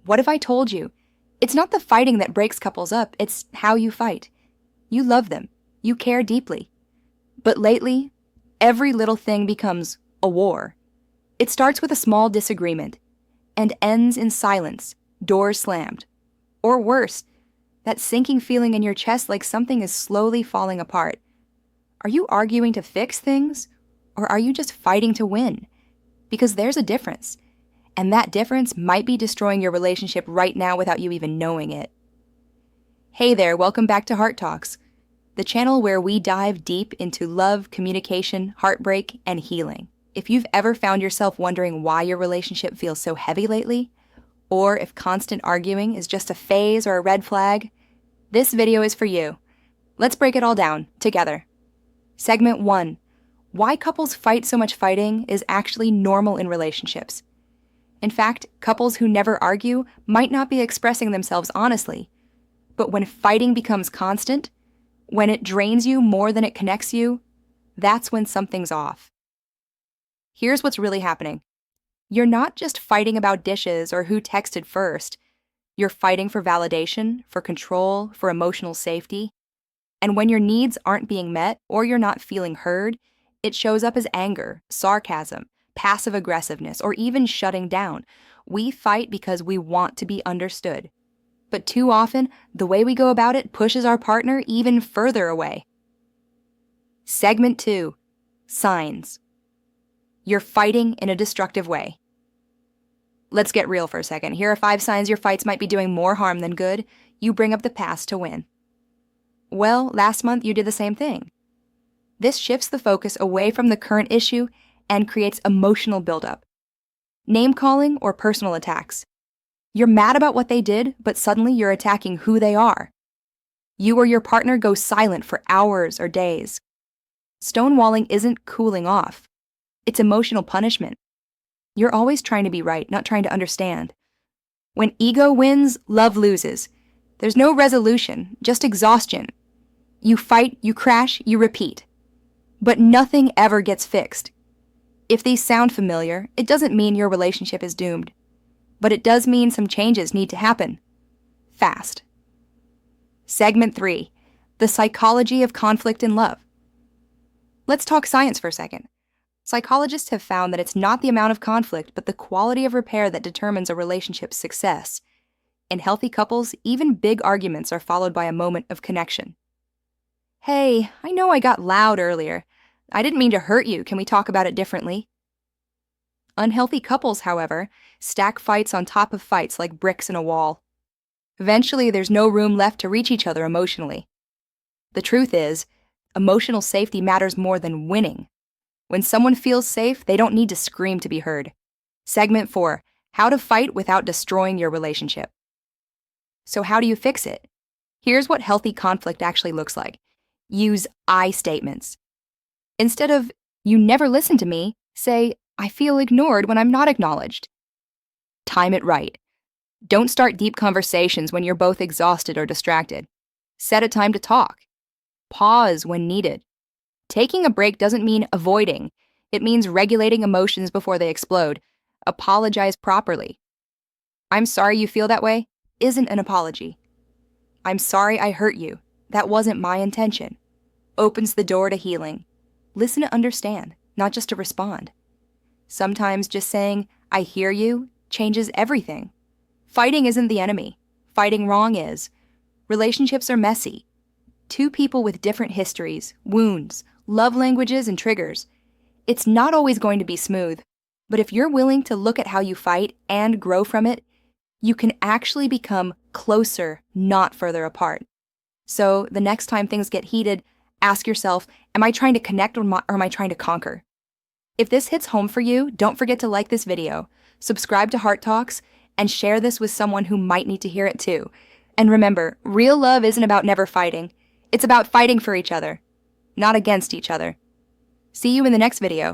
What if I told you? It's not the fighting that breaks couples up, it's how you fight. You love them. You care deeply. But lately, every little thing becomes a war. It starts with a small disagreement and ends in silence, doors slammed. Or worse, that sinking feeling in your chest like something is slowly falling apart. Are you arguing to fix things, or are you just fighting to win? Because there's a difference, and that difference might be destroying your relationship right now without you even knowing it. Hey there, welcome back to Heart Talks, the channel where we dive deep into love, communication, heartbreak, and healing. If you've ever found yourself wondering why your relationship feels so heavy lately, or if constant arguing is just a phase or a red flag, this video is for you. Let's break it all down, together. Segment 1. Why couples fight so much. Fighting is actually normal in relationships. In fact, couples who never argue might not be expressing themselves honestly. But when fighting becomes constant, when it drains you more than it connects you, that's when something's off. Here's what's really happening. You're not just fighting about dishes or who texted first. You're fighting for validation, for control, for emotional safety. And when your needs aren't being met or you're not feeling heard, it shows up as anger, sarcasm, passive aggressiveness, or even shutting down. We fight because we want to be understood. But too often, the way we go about it pushes our partner even further away. Segment 2. Signs. You're fighting in a destructive way. Let's get real for a second. Here are 5 signs your fights might be doing more harm than good. You bring up the past to win. Well, last month you did the same thing. This shifts the focus away from the current issue and creates emotional buildup. Name-calling or personal attacks. You're mad about what they did, but suddenly you're attacking who they are. You or your partner go silent for hours or days. Stonewalling isn't cooling off. It's emotional punishment. You're always trying to be right, not trying to understand. When ego wins, love loses. There's no resolution, just exhaustion. You fight, you crash, you repeat. But nothing ever gets fixed. If these sound familiar, it doesn't mean your relationship is doomed. But it does mean some changes need to happen. Fast. Segment 3. The psychology of conflict in love. Let's talk science for a second. Psychologists have found that it's not the amount of conflict, but the quality of repair that determines a relationship's success. In healthy couples, even big arguments are followed by a moment of connection. Hey, I know I got loud earlier. I didn't mean to hurt you. Can we talk about it differently? Unhealthy couples, however, stack fights on top of fights like bricks in a wall. Eventually, there's no room left to reach each other emotionally. The truth is, emotional safety matters more than winning. When someone feels safe, they don't need to scream to be heard. Segment 4. How to fight without destroying your relationship. So how do you fix it? Here's what healthy conflict actually looks like. Use I statements. Instead of, "You never listen to me," say, "I feel ignored when I'm not acknowledged." Time it right. Don't start deep conversations when you're both exhausted or distracted. Set a time to talk. Pause when needed. Taking a break doesn't mean avoiding. It means regulating emotions before they explode. Apologize properly. "I'm sorry you feel that way" isn't an apology. "I'm sorry I hurt you. That wasn't my intention." Opens the door to healing. Listen to understand, not just to respond. Sometimes just saying, "I hear you," changes everything. Fighting isn't the enemy. Fighting wrong is. Relationships are messy. 2 people with different histories, wounds, love languages, and triggers. It's not always going to be smooth, but if you're willing to look at how you fight and grow from it, you can actually become closer, not further apart. So the next time things get heated, ask yourself, am I trying to connect or am I trying to conquer? If this hits home for you, don't forget to like this video, subscribe to Heart Talks, and share this with someone who might need to hear it too. And remember, real love isn't about never fighting. It's about fighting for each other, not against each other. See you in the next video.